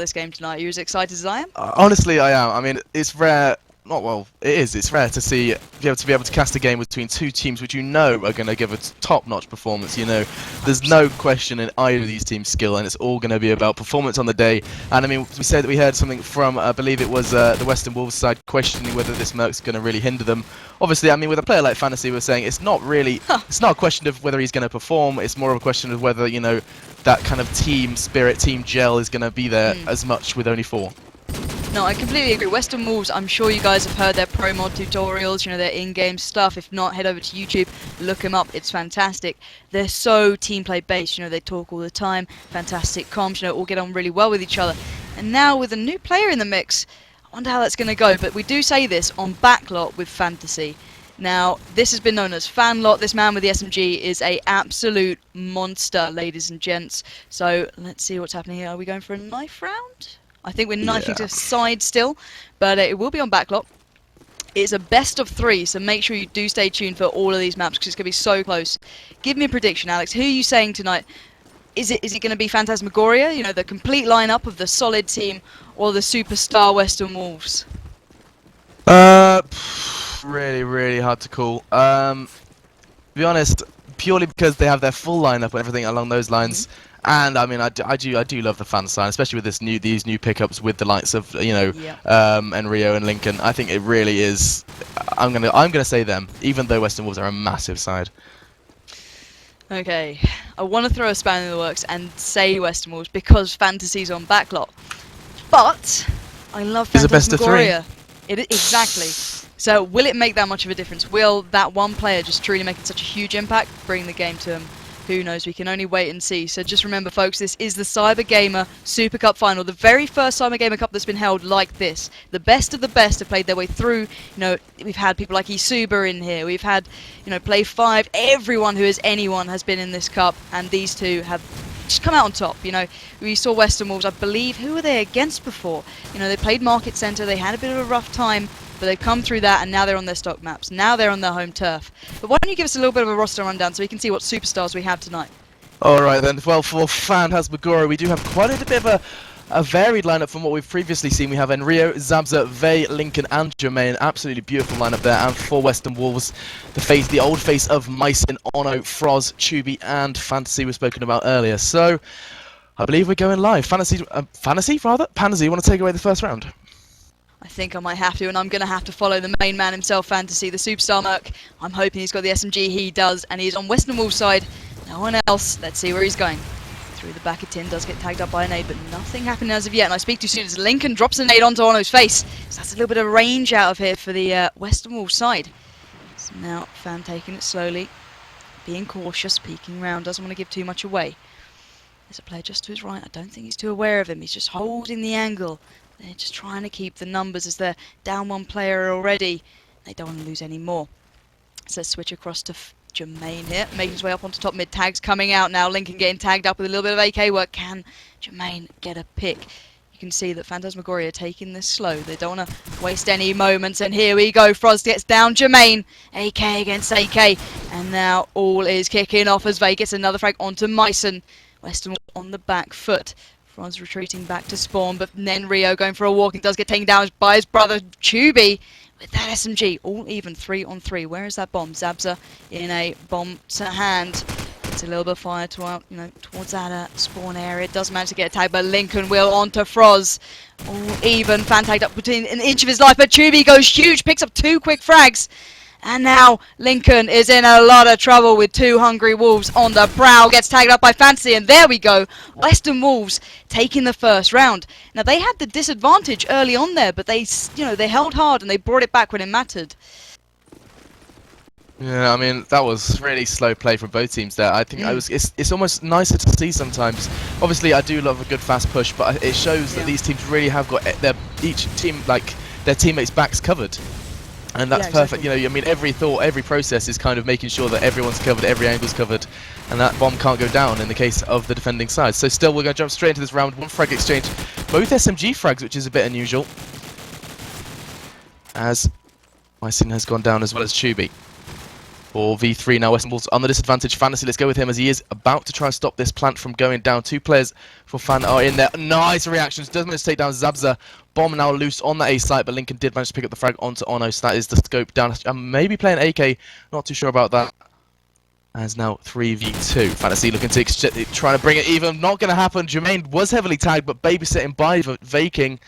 this game tonight? Are you as excited as I am? Honestly, I am. I mean, it's rare. Not well. It is. It's rare to see be able to cast a game between two teams which you know are going to give a top-notch performance. You know, there's no question in either of these teams' skill, and it's all going to be about performance on the day. And I mean, we said that we heard something from, I believe it was the Western Wolves side, questioning whether this Merc's going to really hinder them. Obviously, I mean, with a player like Fantasy, we're saying it's not really. It's not a question of whether he's going to perform. It's more of a question of whether that kind of team spirit, team gel is going to be there as much with only 4. No, I completely agree. WesternWolves, I'm sure you guys have heard their pro mod tutorials, their in-game stuff. If not, head over to YouTube, look them up. It's fantastic. They're so team play based, they talk all the time, fantastic comms, all get on really well with each other. And now with a new player in the mix, I wonder how that's going to go. But we do say this on Backlot with Fantasy. Now, this has been known as Fanlot. This man with the SMG is a absolute monster, ladies and gents. So let's see what's happening here. Are we going for a knife round? I think we're knifing to side still, but it will be on Backlot. It's a best of 3, so make sure you do stay tuned for all of these maps because it's going to be so close. Give me a prediction, Alex. Who are you saying tonight? Is it going to be Phantasmagoria, the complete lineup of the solid team, or the superstar Western Wolves? Really, really hard to call. To be honest, purely because they have their full lineup and everything along those lines. And I mean, I do love the fan sign, especially with these new pickups with the likes of and Rio and Lincoln. I think it really is. I'm gonna say them, even though Western Wolves are a massive side. Okay, I want to throw a spanner in the works and say Western Wolves because Fantasy's on Backlot, but I love Phantasmagoria. Exactly. So will it make that much of a difference? Will that one player just truly making such a huge impact bring the game to him? Who knows? We can only wait and see. So just remember, folks, this is the CyberGamer Super Cup final. The very first CyberGamer Cup that's been held like this. The best of the best have played their way through. We've had people like Isuba in here. We've had, Play 5. Everyone who is anyone has been in this cup. And these two have just come out on top. We saw Western Wolves, I believe. Who were they against before? They played Market Centre. They had a bit of a rough time. But they've come through that, and now they're on their stock maps. Now they're on their home turf. But why don't you give us a little bit of a roster rundown so we can see what superstars we have tonight? Alright then, well, for Phantasmagoria, we do have quite a bit of a varied lineup from what we've previously seen. We have Enrio, Zabza, Vey, Lincoln, and Jermaine. Absolutely beautiful lineup there. And for Western Wolves, the old face of Mycin, Ono, Froz, Chubi, and Fantasy was spoken about earlier. So, I believe we're going live. Pansy, you want to take away the first round? I think I might have to, and I'm going to have to follow the main man himself, Fantasy, the superstar Merc. I'm hoping he's got the SMG, he does, and he's on Western Wolves' side. No one else. Let's see where he's going. Through the back of tin, does get tagged up by a nade, but nothing happening as of yet, and I speak too soon as Lincoln drops a nade onto Ono's face. So that's a little bit of range out of here for the Western Wolves' side. So now, Fan taking it slowly, being cautious, peeking round, doesn't want to give too much away. There's a player just to his right. I don't think he's too aware of him. He's just holding the angle. They're just trying to keep the numbers as they're down one player already. They don't want to lose any more. So let's switch across to Jermaine here, making his way up onto top mid. Tags coming out now. Lincoln getting tagged up with a little bit of AK work. Can Jermaine get a pick? You can see that Phantasmagoria are taking this slow. They don't want to waste any moments. And here we go. Froz gets down Jermaine. AK against AK. And now all is kicking off as Vey gets another frag onto Mycin. Western on the back foot. Froz retreating back to spawn, but then Rio going for a walk. He does get taken down by his brother Chubi with that SMG. All even 3-on-3. Where is that bomb? Zabza in a bomb to hand. It's a little bit of fire towards that spawn area. Does manage to get tagged by Lincoln. Will onto Froz. All even. Fan tagged up between an inch of his life, but Chubi goes huge. Picks up 2 quick frags. And now Lincoln is in a lot of trouble with 2 hungry wolves on the prowl. Gets tagged up by Fantasy, and there we go. Western Wolves taking the first round. Now they had the disadvantage early on there, but they held hard and they brought it back when it mattered. Yeah, I mean that was really slow play from both teams there. I think it's almost nicer to see sometimes. Obviously, I do love a good fast push, but it shows that these teams really have got each team their teammates' backs covered. And that's perfect. I mean, every process is kind of making sure that everyone's covered, every angle's covered, and that bomb can't go down in the case of the defending side. So still, we're going to jump straight into this round. 1 frag exchange, both SMG frags, which is a bit unusual, as Mycin has gone down as well as Chubi. for V3 now. WesternWolves on the disadvantage. Fantasy, let's go with him as he is about to try and stop this plant from going down. 2 players for Fan are in there. Nice reactions. Does manage to take down Zabza. Bomb now loose on the A site, but Lincoln did manage to pick up the frag onto Ono, so that is the scope down. Maybe playing AK, not too sure about that. As now 3v2. Fantasy looking to trying to bring it even. Not going to happen. Jermaine was heavily tagged, but babysitting by Vaking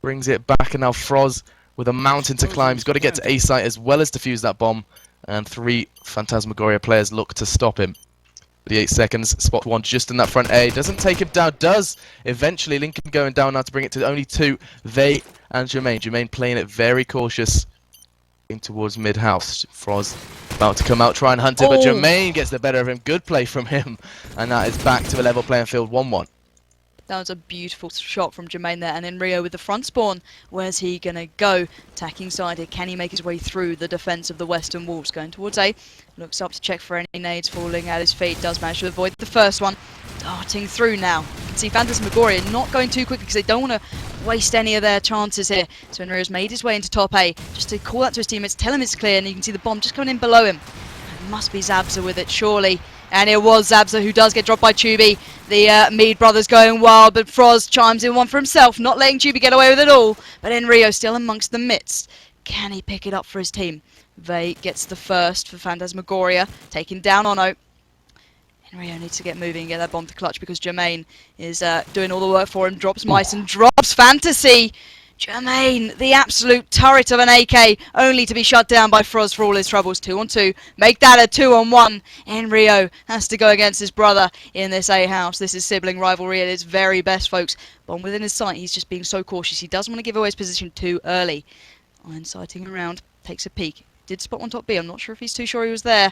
brings it back, and now Froz with a mountain to climb. He's got to get to A site as well as defuse that bomb. And 3 Phantasmagoria players look to stop him. 38 seconds, spot 1 just in that front A. Doesn't take him down, does eventually. Lincoln going down now to bring it to only 2. Vay and Jermaine. Jermaine playing it very cautious. Going towards mid-house. Froz about to come out, try and hunt it, but Jermaine gets the better of him. Good play from him. And that is back to a level playing field, 1-1. That was a beautiful shot from Jermaine there, and then Rio with the front spawn. Where's he going to go? Attacking side here. Can he make his way through the defence of the Western Wolves? Going towards A. Looks up to check for any nades falling at his feet. Does manage to avoid the first one. Darting through now. You can see Phantasmagoria not going too quickly because they don't want to waste any of their chances here. So Rio's made his way into top A just to call out to his teammates, tell him it's clear, and you can see the bomb just coming in below him. It must be Zabza with it, surely. And it was Zabza who does get dropped by Tubi. The Mead brothers going wild, but Froz chimes in one for himself, not letting Tubi get away with it all. But Enrio still amongst the midst. Can he pick it up for his team? Vay gets the first for Phantasmagoria, taking down Ono. Enrio needs to get moving and get that bomb to clutch because Jermaine is doing all the work for him. Drops Mice and drops Fantasy. Jermaine, the absolute turret of an AK, only to be shut down by Froz for all his troubles. 2-on-2, make that a 2-on-1. Enrio has to go against his brother in this A house. This is sibling rivalry at its very best, folks. Bomb within his sight, he's just being so cautious. He doesn't want to give away his position too early. Iron sighting around, takes a peek. Did spot one top B, I'm not sure if he's too sure he was there.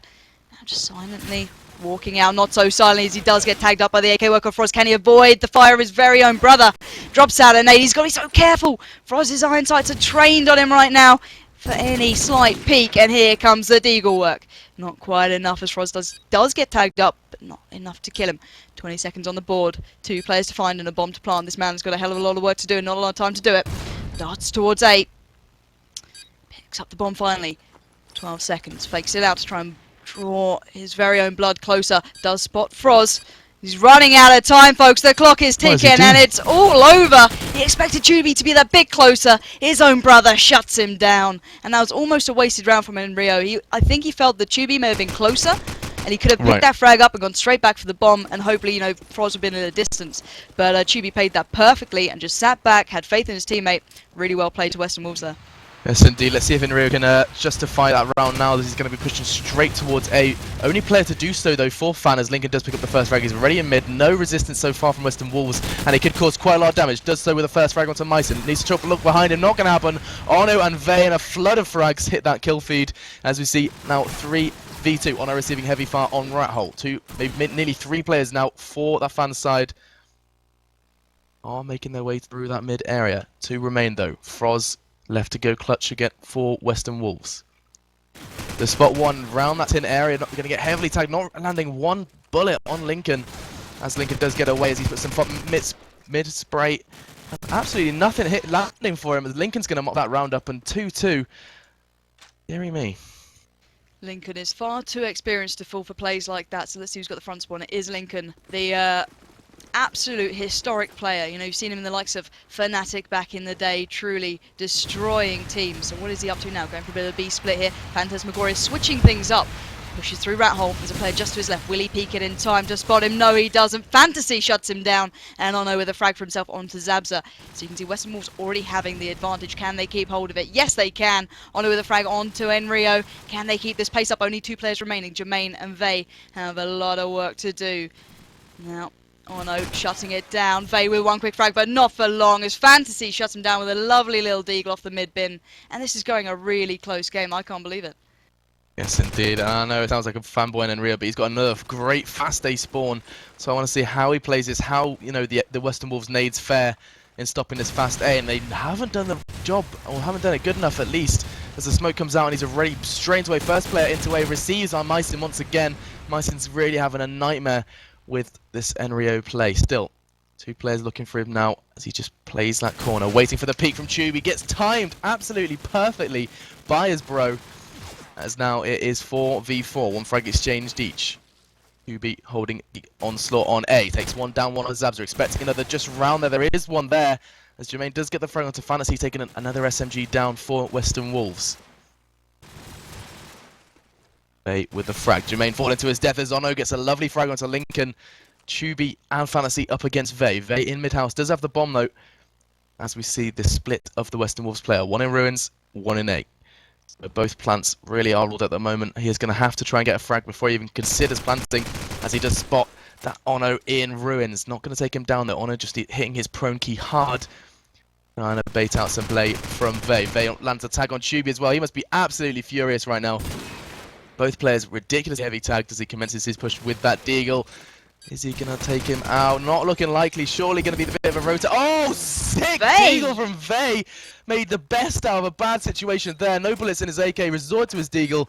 Now just silently walking out, not so silently as he does get tagged up by the AK worker. Froz, can he avoid the fire of his very own brother? Drops out a nade, he's got to be so careful. Froz's iron sights are trained on him right now for any slight peek, and here comes the deagle work. Not quite enough as Froz does get tagged up, but not enough to kill him. 20 seconds on the board, 2 players to find and a bomb to plant. This man's got a hell of a lot of work to do and not a lot of time to do it. Darts towards A. Picks up the bomb finally. 12 seconds, fakes it out to try and draw his very own blood closer. Does spot Froz. He's running out of time, folks. The clock is ticking and it's all over. He expected Tubi to be that bit closer. His own brother shuts him down. And that was almost a wasted round from him in Rio. I think he felt that Tubi may have been closer and he could have picked that frag up and gone straight back for the bomb, and hopefully, you know, Froz would have been at a distance. But Tubi played that perfectly and just sat back, had faith in his teammate. Really well played to Western Wolves there. Yes, indeed. Let's see if Enrio can justify that round now. This is going to be pushing straight towards A. Only player to do so, though, for Fan, as Lincoln does pick up the first frag. He's already in mid. No resistance so far from Western Wolves, and it could cause quite a lot of damage. Does so with the first frag onto Myson. Needs to chop a look behind him. Not going to happen. Ono and Vay in a flood of frags hit that kill feed. As we see now 3v2. Ono receiving heavy fire on Rat Hole. Nearly 3 players now for that Fan side are making their way through that mid area. 2 remain, though. Froz left to go clutch again for Western Wolves. The spot 1 round that tin area, not going to get heavily tagged, not landing 1 bullet on Lincoln. As Lincoln does get away as he puts some mid spray. Absolutely nothing landing for him as Lincoln's going to mock that round up, and 2-2. Deary me. Lincoln is far too experienced to fall for plays like that, so let's see who's got the front spawn. It is Lincoln, the absolute historic player. You know, you've seen him in the likes of Fnatic back in the day, truly destroying teams. So what is he up to now? Going for a bit of a B split here. Phantasmagoria switching things up. Pushes through Rat Hole. There's a player just to his left. Will he peek it in time to spot him? No, he doesn't. Fantasy shuts him down. And Ono with a frag for himself onto Zabza. So you can see Western Wolves already having the advantage. Can they keep hold of it? Yes, they can. Ono with a frag onto Enrio. Can they keep this pace up? Only 2 players remaining. Jermaine and Vay have a lot of work to do. Now, Ono shutting it down. Vay with 1 quick frag, but not for long, as Fantasy shuts him down with a lovely little deagle off the mid bin. And this is going a really close game. I can't believe it. Yes, indeed. I know it sounds like a fanboy in Rio, but he's got another great fast A spawn. So I want to see how he plays this, how, you know, the Western Wolves nades fare in stopping this fast A. And they haven't done the job, or haven't done it good enough at least. As the smoke comes out and he's already straight away. First player into A, receives on Myson once again. Myson's really having a nightmare with this Enrio play. Still, 2 players looking for him now as he just plays that corner, waiting for the peek from Tubi. Gets timed absolutely perfectly by his bro. as now it is 4v4, one frag exchanged each. QB holding the onslaught on A, takes one down, one on Zabza, expecting another just round there. There is one there, as Jermaine does get the frag onto Fantasy, taking another SMG down for Western Wolves. Vey with the frag, Jermaine falling to his death as Ono gets a lovely frag onto Lincoln. Tubi and Fantasy up against Vey. Vey in mid-house, does have the bomb though, as we see the split of the Western Wolves player. One in ruins, one in A. So both plants really are ruled at the moment. He is going to have to try and get a frag before he even considers planting, as he does spot that Ono in ruins. Not going to take him down though. Ono just hitting his prone key hard. Trying to bait out some play from Vey. Vey lands a tag on Tubi as well. He must be absolutely furious right now. Both players ridiculously heavy tagged as he commences his push with that Deagle. Is he going to take him out? Not looking likely. Surely going to be the bit of a rota. Oh, sick Deagle from Vey. Made the best out of a bad situation there. No bullets in his AK. Resort to his Deagle.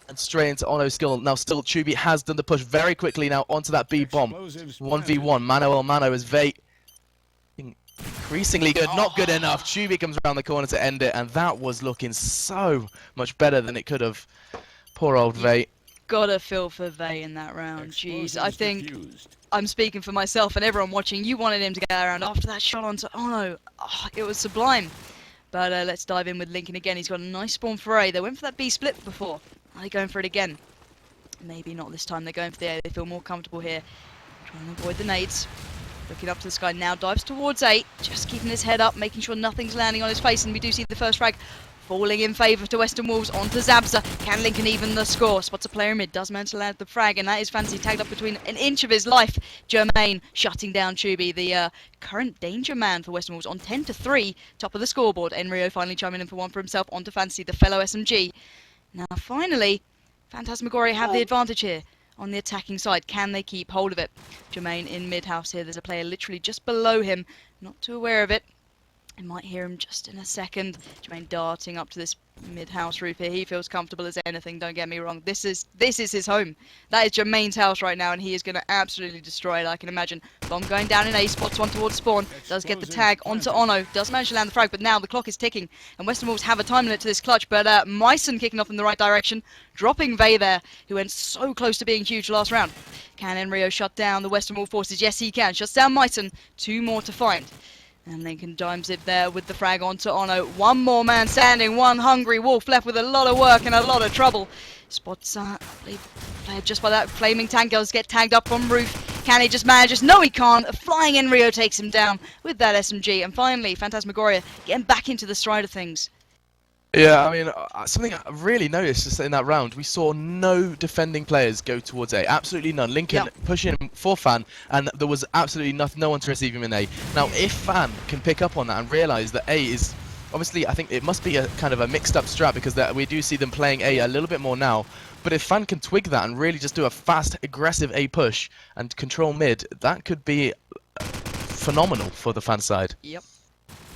And straight into Ono's skill. Now still Tubi has done the push very quickly now onto that B bomb. 1v1. Mano el mano as Vey. Increasingly good. Not good enough. Tubi comes around the corner to end it. And that was looking so much better than it could have. Poor old Vey. Gotta feel for Vey in that round. Jeez, I think I'm speaking for myself and everyone watching. You wanted him to get around after that shot onto Ono. Oh, it was sublime. But let's dive in with Lincoln again. He's got a nice spawn for A. They went for that B split before. Are they going for it again? Maybe not this time. They're going for the A. They feel more comfortable here. Trying to avoid the nades. Looking up to the sky now. Dives towards A. Just keeping his head up. Making sure nothing's landing on his face. And we do see the first frag falling in favour to Western Wolves onto Zabza. Can Lincoln even the score? Spots a player in mid, does manage to land the frag, and that is Fantasy tagged up between an inch of his life. Jermaine shutting down Tubi, the current danger man for Western Wolves on 10-3, top of the scoreboard. Enrio finally chiming in for one for himself onto Fantasy, the fellow SMG. Now finally, Phantasmagoria have the advantage here on the attacking side. Can they keep hold of it? Jermaine in mid-house here. There's a player literally just below him, not too aware of it. I might hear him just in a second. Jermaine darting up to this mid-house roof here. He feels comfortable as anything, don't get me wrong. This is his home. That is Jermaine's house right now, and he is going to absolutely destroy it, I can imagine. Bomb going down in A, spots one towards spawn. Does get the tag onto Ono. Does manage to land the frag, but now the clock is ticking. And Western Wolves have a time limit to this clutch, but Myson kicking off in the right direction. Dropping Vey there, who went so close to being huge last round. Can Enrio shut down the Western Wolf forces? Yes, he can. Shuts down Myson. Two more to find. And Lincoln dimes it there with the frag onto Ono. One more man standing, one hungry wolf left with a lot of work and a lot of trouble. Spots player just by that flaming tank. Does get tagged up on roof. Can he just manage? No, he can't. A flying Enrio takes him down with that SMG. And finally, Phantasmagoria getting back into the stride of things. Yeah, I mean, something I really noticed just in that round, we saw no defending players go towards A. Absolutely none. Lincoln pushing him for Fan, and there was absolutely no one to receive him in A. Now, if Fan can pick up on that and realise that A is... Obviously, I think it must be a kind of a mixed-up strat, because we do see them playing A a little bit more now. But if Fan can twig that and really just do a fast, aggressive A push and control mid, that could be phenomenal for the Fan side. Yep.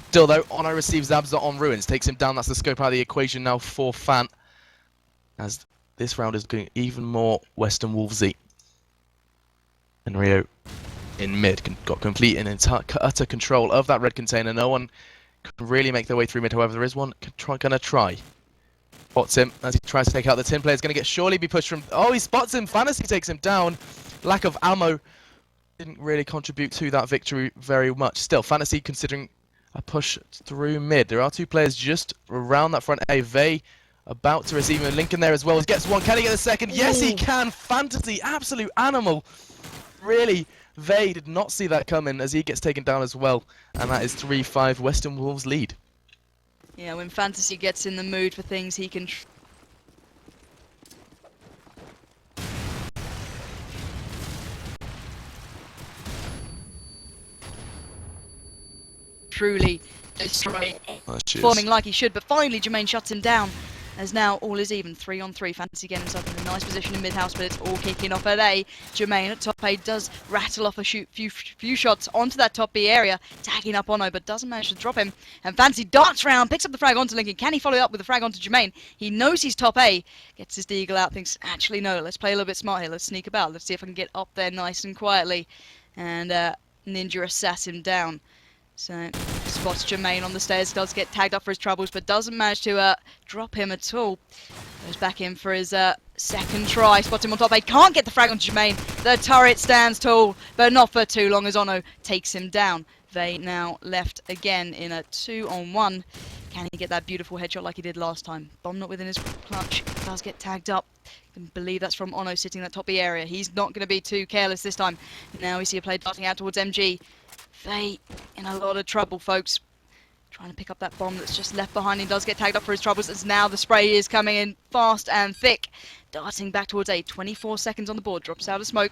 Still though, Ono receives Zabza on ruins, takes him down. That's the scope out of the equation now for Fan, as this round is going even more Western Wolvesy. And Rio in mid got complete and utter control of that red container. No one can really make their way through mid. However, there is one gonna try. Spots him as he tries to take out the tin player. Is going to surely be pushed from... Oh, he spots him. Fantasy takes him down. Lack of ammo didn't really contribute to that victory very much. Still, Fantasy considering a push through mid. There are two players just around that front A. Vey about to receive him. Lincoln there as well. He gets one. Can he get a second? Yes, he can. Fantasy, absolute animal. Really, Vey did not see that coming as he gets taken down as well. And that is 3-5 Western Wolves lead. Yeah, when Fantasy gets in the mood for things, he can... truly destroy, performing like he should, but finally Jermaine shuts him down, as now all is even. 3-on-3. Fantasy getting himself in a nice position in mid-house, but it's all kicking off at A. Jermaine at top A does rattle off a few shots onto that top B area, tagging up Ono, but doesn't manage to drop him. And Fantasy darts round, picks up the frag onto Lincoln. Can he follow up with the frag onto Jermaine? He knows he's top A, gets his Deagle out, thinks, actually no, let's play a little bit smart here, let's sneak about, let's see if I can get up there nice and quietly. And Ninja assass him down. So, spots Jermaine on the stairs, does get tagged up for his troubles, but doesn't manage to drop him at all. Goes back in for his second try, spots him on top 8, can't get the frag on Jermaine. The turret stands tall, but not for too long as Ono takes him down. They now left again in a 2-on-1. Can he get that beautiful headshot like he did last time? Bomb not within his clutch, does get tagged up. I can believe that's from Ono sitting in that top B area. He's not going to be too careless this time. Now we see a play darting out towards MG. They in a lot of trouble, folks. Trying to pick up that bomb that's just left behind. He does get tagged up for his troubles as now the spray is coming in fast and thick. Darting back towards A. 24 seconds on the board. Drops out of smoke.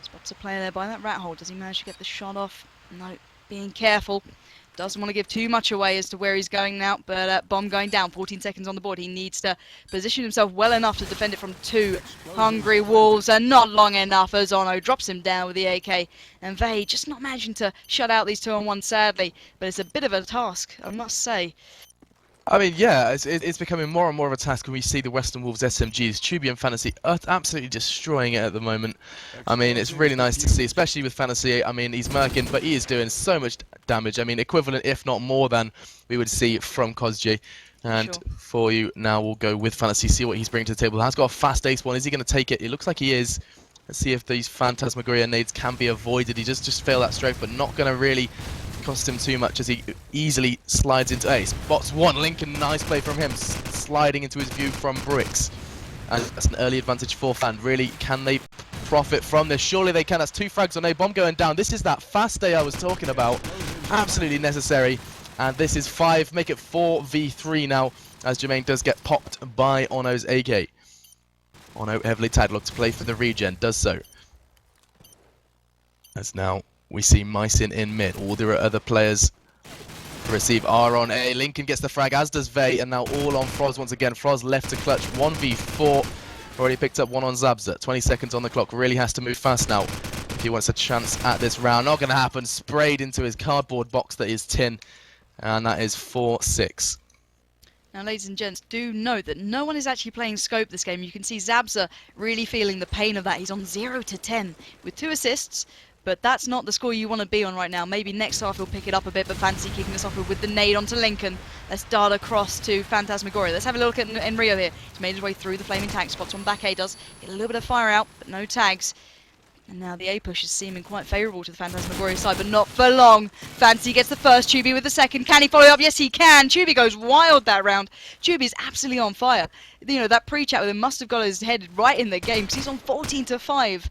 Spots a player there by that rat hole. Does he manage to get the shot off? No. Being careful. Doesn't want to give too much away as to where he's going now, but bomb going down, 14 seconds on the board. He needs to position himself well enough to defend it from two hungry wolves, and not long enough as Ono drops him down with the AK. And Vey just not managing to shut out these 2-on-1 sadly, but it's a bit of a task, I must say. I mean, yeah, it's becoming more and more of a task when we see the Western Wolves SMGs. Tubi and Fantasy are absolutely destroying it at the moment. I mean, it's really nice to see, especially with Fantasy. I mean, he's murking, but he is doing so much damage. I mean, equivalent, if not more than we would see from CoD4. And Sure. for you, now we'll go with Fantasy, see what he's bringing to the table. Has got a fast ace one. Is he going to take it? It looks like he is. Let's see if these Phantasmagoria nades can be avoided. He just failed that stroke, but not going to really cost him too much as he easily slides into A. Spots one. Lincoln, nice play from him, sliding into his view from Bricks. And that's an early advantage for Fan. Really, can they profit from this? Surely they can. That's 2 frags on A. Bomb going down. This is that fast A I was talking about. Absolutely necessary. And this is 5. Make it 4v3 now, as Jermaine does get popped by Ono's AK. Ono heavily tagged. Look to play for the regen. Does so. As now we see Mycin in mid. All there are other players to receive are on A. Lincoln gets the frag, as does Vey, and now all on Froz once again. Froz left to clutch. 1v4. Already picked up one on Zabza. 20 seconds on the clock. Really has to move fast now if he wants a chance at this round. Not going to happen. Sprayed into his cardboard box that is tin. And that is 4-6. Now, ladies and gents, do note that no one is actually playing scope this game. You can see Zabza really feeling the pain of that. He's on 0 to 10 with 2 assists. But that's not the score you want to be on right now. Maybe next half he'll pick it up a bit, but Fantasy kicking us off with the nade onto Lincoln. Let's dart across to Phantasmagoria. Let's have a look at Enrio here. He's made his way through the flaming tag spots on back A. Does get a little bit of fire out, but no tags. And now the A push is seeming quite favourable to the Phantasmagoria side, but not for long. Fantasy gets the first, Tubi with the second. Can he follow up? Yes, he can. Tubi goes wild that round. Tubi's absolutely on fire. You know, that pre-chat with him must have got his head right in the game, because he's on 14 to 5.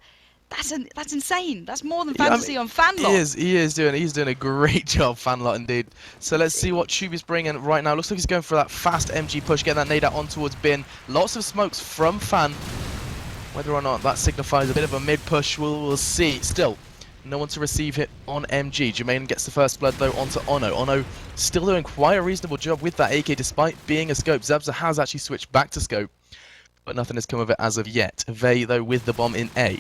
That's insane. That's more than Fantasy on Fanlot. He's doing a great job, Fanlot indeed. So let's see what Tubi's bringing right now. Looks like he's going for that fast MG push, getting that nade out on towards Bin. Lots of smokes from Fan. Whether or not that signifies a bit of a mid push, we'll see. Still, no one to receive it on MG. Jermaine gets the first blood though onto Ono. Ono still doing quite a reasonable job with that AK despite being a scope. Zabza has actually switched back to scope, but nothing has come of it as of yet. Vey though with the bomb in A.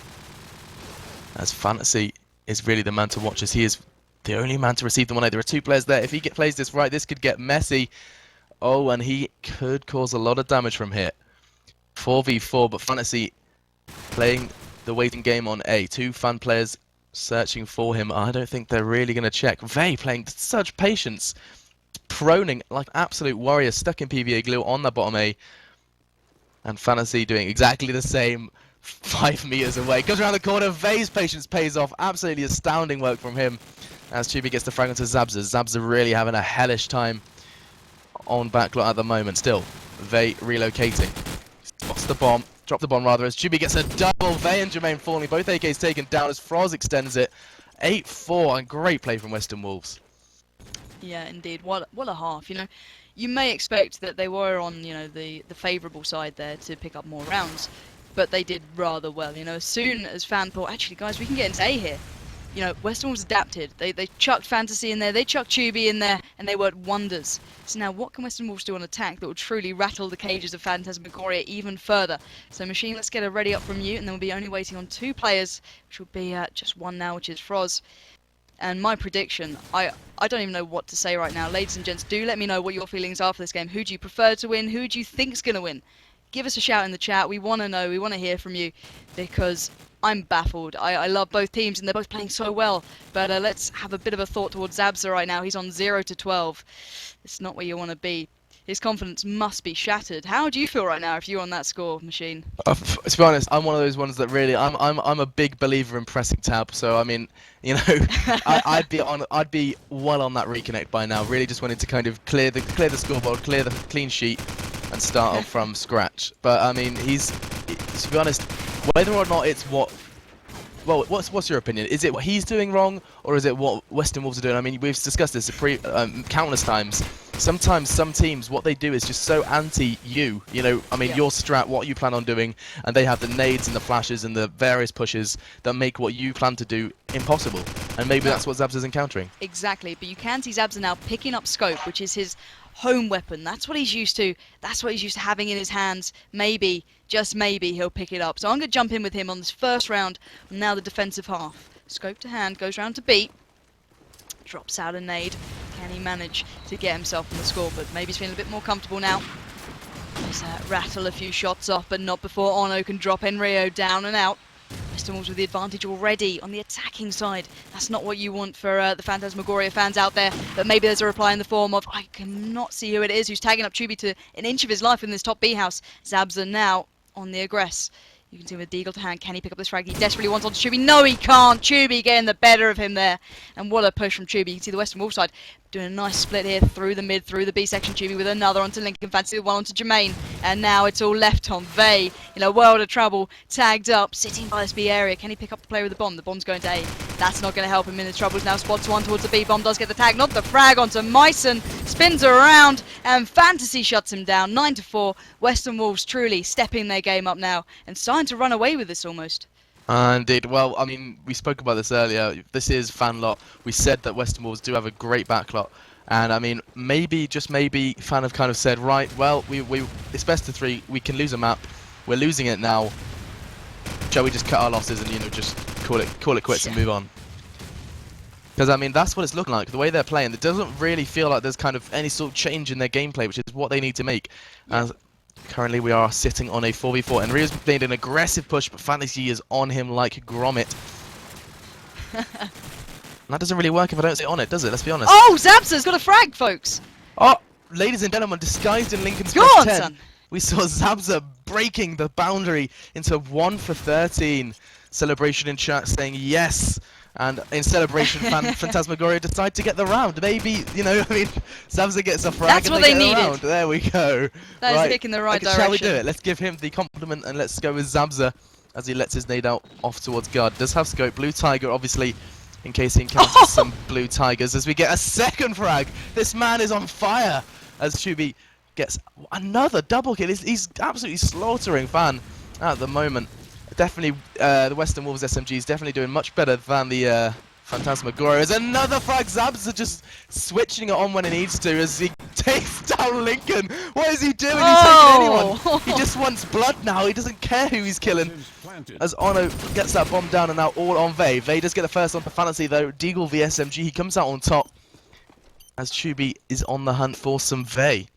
As Fantasy is really the man to watch, as he is the only man to receive the 1A. There are 2 players there. If he plays this right, this could get messy. Oh, and he could cause a lot of damage from here. 4v4, but Fantasy playing the waiting game on A. 2 Fan players searching for him. I don't think they're really going to check. Vey playing such patience. Proning like an absolute warrior, stuck in PVA glue on the bottom A. And Fantasy doing exactly the same. 5 meters away, goes around the corner. Vey's patience pays off. Absolutely astounding work from him as Tubi gets the frag onto Zabza. Zabza really having a hellish time on backlot at the moment. Still, Vey relocating. Spots the bomb, drop the bomb rather, as Tubi gets a double. Vey and Jermaine falling, both AKs taken down as Froz extends it. 8-4, and great play from Western Wolves. Yeah, indeed. What a half, you know. You may expect that they were on, you know, the favourable side there to pick up more rounds. But they did rather well, you know. As soon as Fan thought, actually, guys, we can get into A here. You know, Western Wolves adapted. They chucked Fantasy in there, they chucked Tubi in there, and they worked wonders. So now, what can Western Wolves do on attack that will truly rattle the cages of Phantasmagoria even further? So, Machine, let's get a ready up from you, and then we'll be only waiting on 2 players, which will be just 1 now, which is Froz. And my prediction, I don't even know what to say right now. Ladies and gents, do let me know what your feelings are for this game. Who do you prefer to win? Who do you think's going to win? Give us a shout in the chat. We want to know. We want to hear from you, because I'm baffled. I love both teams and they're both playing so well. But let's have a bit of a thought towards Zabza right now. He's on 0 to 12. It's not where you want to be. His confidence must be shattered. How do you feel right now if you're on that score machine? To be honest, I'm one of those ones that really I'm a big believer in pressing tab. So I mean, you know, I'd be well on that reconnect by now. Really, just wanted to kind of clear the scoreboard, clear the clean sheet, and start off from scratch. But I mean, to be honest, whether or not it's well, what's your opinion? Is it what he's doing wrong, or is it what Western Wolves are doing? I mean, we've discussed this countless times. Sometimes some teams, what they do is just so anti-you. You know, I mean, your strat, what you plan on doing, and they have the nades and the flashes and the various pushes that make what you plan to do impossible. And maybe that's what Zabza's encountering. Exactly, but you can see Zabza now picking up scope, which is his home weapon. That's what he's used to. That's what he's used to having in his hands. Maybe, just maybe, he'll pick it up. So I'm going to jump in with him on this first round. Now the defensive half. Scope to hand, goes round to B. Drops out a nade. Can he manage to get himself on the scoreboard? Maybe he's feeling a bit more comfortable now. Just rattle a few shots off, but not before Ono can drop Enrio down and out. WesternWolves with the advantage already on the attacking side. That's not what you want for the Phantasmagoria fans out there, but maybe there's a reply in the form of, I cannot see who it is who's tagging up Chubi to an inch of his life in this top B house. Zabza now on the aggress. You can see with Deagle to hand, can he pick up this frag? He desperately wants on to Chubi. No, he can't. Chubi getting the better of him there. And what a push from Chubi. You can see the Western Wolves side doing a nice split here through the mid, through the B section. Chubi with another onto Lincoln Fantasy, one onto Jermaine. And now it's all left on Vey. In a world of trouble, tagged up, sitting by this B area. Can he pick up the player with the bomb? The bomb's going to A. That's not going to help him in his troubles now. Spots one towards the B. Bomb does get the tag, not the frag onto Myson. Spins around and Fantasy shuts him down. 9 to 4. Western Wolves truly stepping their game up now and starting to run away with this almost. Indeed. Well, I mean, we spoke about this earlier. This is fan lot. We said that Western Wolves do have a great backlot. And I mean, maybe, just maybe, fan have kind of said, right, well, it's best of 3. We can lose a map. We're losing it now. Shall we just cut our losses and, you know, just call it quits and move on? Because I mean, that's what it's looking like. The way they're playing, it doesn't really feel like there's kind of any sort of change in their gameplay, which is what they need to make. As currently, we are sitting on a 4v4, and Rio's made an aggressive push, but Fantasy is on him like Gromit. That doesn't really work if I don't say on it, does it? Let's be honest. Oh, Zabza's got a frag, folks. Oh, ladies and gentlemen, disguised in Lincoln's Go on, 10, son. we saw Zabza breaking the boundary into 1 for 13. Celebration in chat saying yes. And in celebration, Phantasmagoria decide to get the round. Maybe, you know, I mean, Zabza gets a frag and they get the round. There we go. That is a kick in the right direction. Shall we do it? Let's give him the compliment and let's go with Zabza as he lets his nade out off towards guard. Does have scope. Blue Tiger, obviously, in case he encounters some blue tigers. As we get a second frag. This man is on fire as Chubi gets another double kill. He's absolutely slaughtering Fan at the moment. Definitely, the Western Wolves SMG is definitely doing much better than the Phantasmagoria. There's another frag. Zabza just switching it on when he needs to as he takes down Lincoln. What is he doing? He's taking anyone. He just wants blood now. He doesn't care who he's killing. As Ono gets that bomb down and now all on Vey. Vey does get the first on for Fantasy though. Deagle v SMG. He comes out on top as Chubi is on the hunt for some Vey.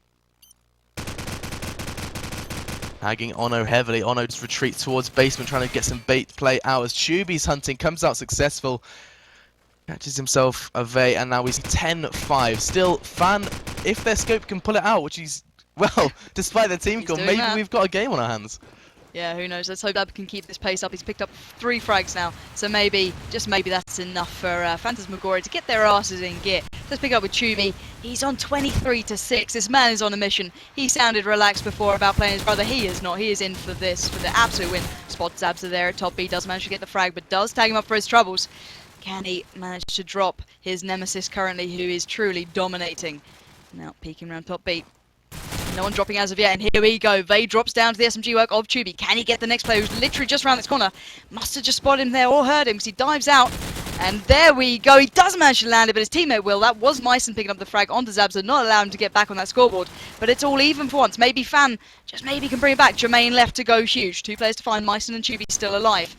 Tagging Ono heavily. Ono just retreats towards basement, trying to get some bait play out as Chubi's hunting comes out successful. Catches himself a Vey, and now we see 10-5. Still, Fan, if their scope can pull it out, which he's, well, despite their team call, maybe we've got a game on our hands. Yeah, who knows? Let's hope Dab can keep this pace up. He's picked up 3 frags now, so maybe, just maybe that's enough for Phantasmagoria to get their asses in gear. Let's pick up with Chubi. He's on 23 to 6. This man is on a mission. He sounded relaxed before about playing his brother. He is not. He is in for this, for the absolute win. Spots Zabza there at top B. Does manage to get the frag, but does tag him up for his troubles. Can he manage to drop his nemesis currently, who is truly dominating? Now peeking around top B. No one dropping as of yet, and here we go. Vey drops down to the SMG work of Chubi. Can he get the next player who's literally just around this corner? Must have just spotted him there or heard him because he dives out. And there we go. He does manage to land it, but his teammate will. That was Myson picking up the frag onto Zabza, not allowing him to get back on that scoreboard. But it's all even for once. Maybe Fan, just maybe can bring it back. Jermaine left to go huge. 2 players to find. Myson and Chubi still alive.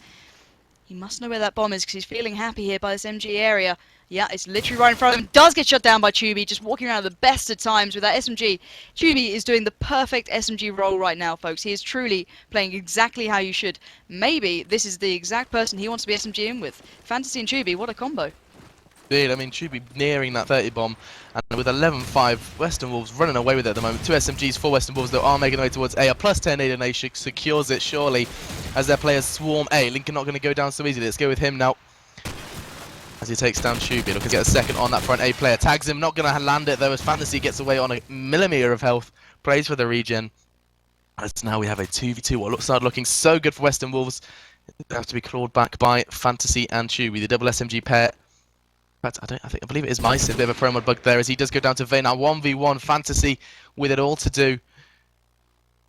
He must know where that bomb is because he's feeling happy here by this MG area. Yeah, it's literally right in front of him. Does get shut down by Tubi, just walking around at the best of times with that SMG. Tubi is doing the perfect SMG role right now, folks. He is truly playing exactly how you should. Maybe this is the exact person he wants to be SMG in with. Fantasy and Tubi, what a combo. Indeed, I mean, Tubi nearing that 30 bomb, and with 11-5, Western Wolves running away with it at the moment. 2 SMGs for Western Wolves, though, are making their way towards A. A plus 10 aid, and A secures it, surely, as their players swarm A. Lincoln not going to go down so easily. Let's go with him now, as he takes down Tubi. Looking to get a second on that front A player. Tags him, not going to land it, though, as Fantasy gets away on a millimetre of health. Prays for the regen. As now we have a 2v2, what looks like looking so good for Western Wolves. They have to be clawed back by Fantasy and Tubi, the double SMG pair. But I believe it is Mice, a bit of a promo bug there as he does go down to Vay now. 1v1 Fantasy with it all to do.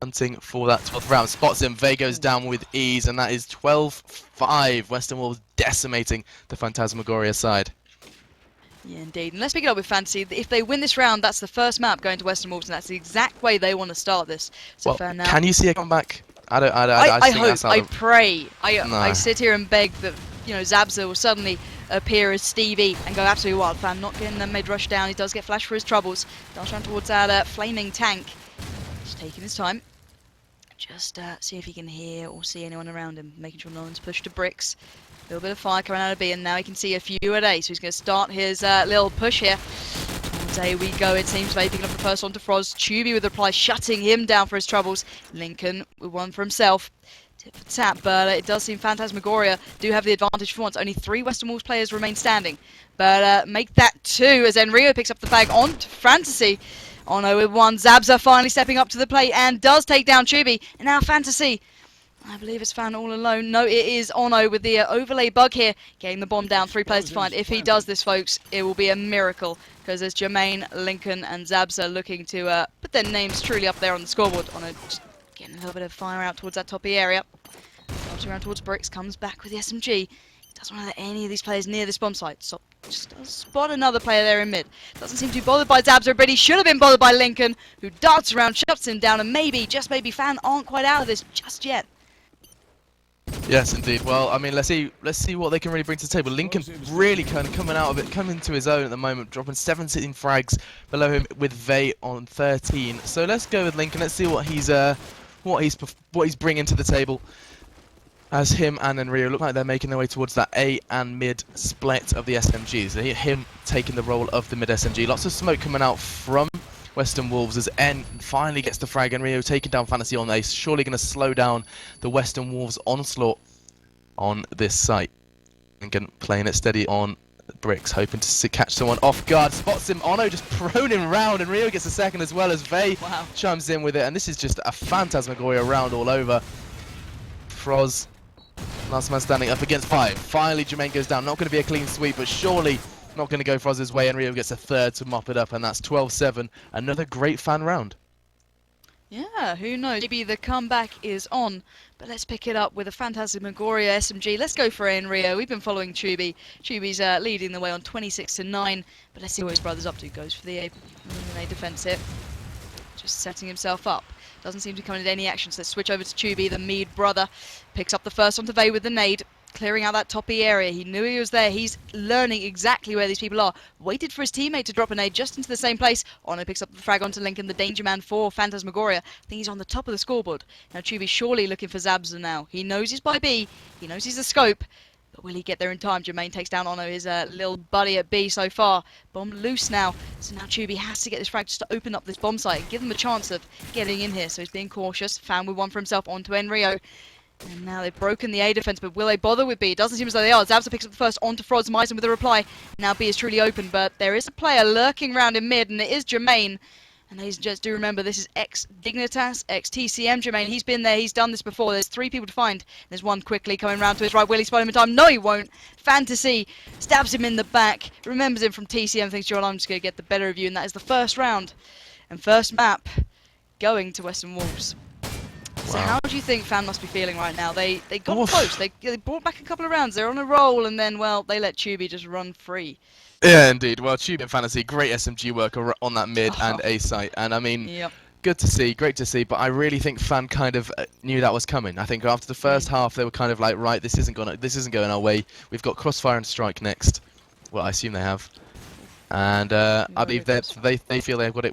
Hunting for that 12th round. Spots him, Vay goes down with ease, and that is 12-5. Western Wolves decimating the Phantasmagoria side. Yeah, indeed. And let's pick it up with Fantasy. If they win this round, that's the first map going to Western Wolves, and that's the exact way they want to start this. So Well, fair now. can you see a comeback? I I think hope, that's out I of... pray. I No. sit here and beg that, you know, Zabza will suddenly appear as Stevie and go absolutely wild. Fan not getting the mid rush down. He does get flash for his troubles. Does run towards that flaming tank. Just taking his time. Just see if he can hear or see anyone around him. Making sure no one's pushed to bricks. A little bit of fire coming out of B, and now he can see a few at A. So he's going to start his little push here. Towards A we go, it seems. Vay picking up the first one to Froz. Tubi with the reply, shutting him down for his troubles. Lincoln with one for himself. Tip for tap, but it does seem Phantasmagoria do have the advantage for once. Only 3 Western Wolves players remain standing. But make that 2 as Enrio picks up the flag on to Fantasy. Ono with 1. Zabza finally stepping up to the plate and does take down Tubi. And now Fantasy. I believe it's Fan all alone. No, it is Ono with the overlay bug here. Getting the bomb down. 3 players to find. If he does this, folks, it will be a miracle. Because there's Jermaine, Lincoln, and Zabza looking to put their names truly up there on the scoreboard. Ono just getting a little bit of fire out towards that toppy area. Drops around towards bricks. Comes back with the SMG. Doesn't want to let any of these players near this bomb site. So just does spot another player there in mid. Doesn't seem to be bothered by Zabza, but he should have been bothered by Lincoln, who darts around, shuts him down, and maybe, just maybe, Fan aren't quite out of this just yet. Yes, indeed. Well, I mean, let's see what they can really bring to the table. Lincoln really kind of coming out of it, coming to his own at the moment, dropping 17 frags below him with Vay on 13. So let's go with Lincoln. Let's see what he's bringing to the table. As him and Enrio look like they're making their way towards that A and mid split of the SMGs. Him taking the role of the mid SMG. Lots of smoke coming out from Western Wolves as N finally gets the frag. Enrio taking down Fantasy on Ace. Surely going to slow down the Western Wolves onslaught on this site. Lincoln playing it steady on bricks, hoping to catch someone off guard. Spots him. Ono just thrown him round, and Rio gets a second as well as Vay chimes in with it. And this is just a Phantasmagoria round all over. Froz. Last man standing up against 5. Finally, Jermaine goes down. Not going to be a clean sweep, but surely not going to go Froz's way. And Rio gets a third to mop it up, and that's 12-7. Another great fan round. Yeah, who knows? Maybe the comeback is on, but let's pick it up with a Phantasmagoria SMG. Let's go for Enrio. We've been following Tubi. Tubi's leading the way on 26-9, but let's see what his brother's up to. Goes for the A defense here. Just setting himself up. Doesn't seem to come into any action, so let's switch over to Tubi, the Mead brother. Picks up the first one to Vay with the nade, clearing out that toppy area. He knew he was there. He's learning exactly where these people are. Waited for his teammate to drop a nade just into the same place. Ono picks up the frag onto Lincoln, the danger man for Phantasmagoria. I think he's on the top of the scoreboard. Now Tubi's surely looking for Zabza now. He knows he's by B. He knows he's the scope. But will he get there in time? Jermaine takes down Ono, his little buddy at B so far. Bomb loose now. So now Tubi has to get this frag just to open up this bomb site and give them a chance of getting in here. So he's being cautious. Fan with one for himself onto Enrio. And now they've broken the A defense, but will they bother with B? It doesn't seem as though they are. Zabza picks up the first onto Froz Meisen with a reply. Now B is truly open, but there is a player lurking around in mid, and it is Jermaine. And ladies and gents, do remember this is ex-Dignitas, ex-TCM Jermaine. He's been there, he's done this before. There's 3 people to find. There's one quickly coming round to his right. Will he spot him in time? No, he won't. Fantasy stabs him in the back. Remembers him from TCM. Thinks, Joel, I'm just going to get the better of you. And that is the first round. And first map going to Western Wolves. So how do you think Fan must be feeling right now? They got close. They brought back a couple of rounds. They're on a roll, and then, well, they let Tubi just run free. Yeah, indeed. Well, Tubi and Fantasy, great SMG work on that mid and A site. And I mean, good to see, great to see. But I really think Fan kind of knew that was coming. I think after the first half, they were kind of like, right, this isn't going our way. We've got Crossfire and Strike next. Well, I assume they have. And I Very believe close. that they feel they've got it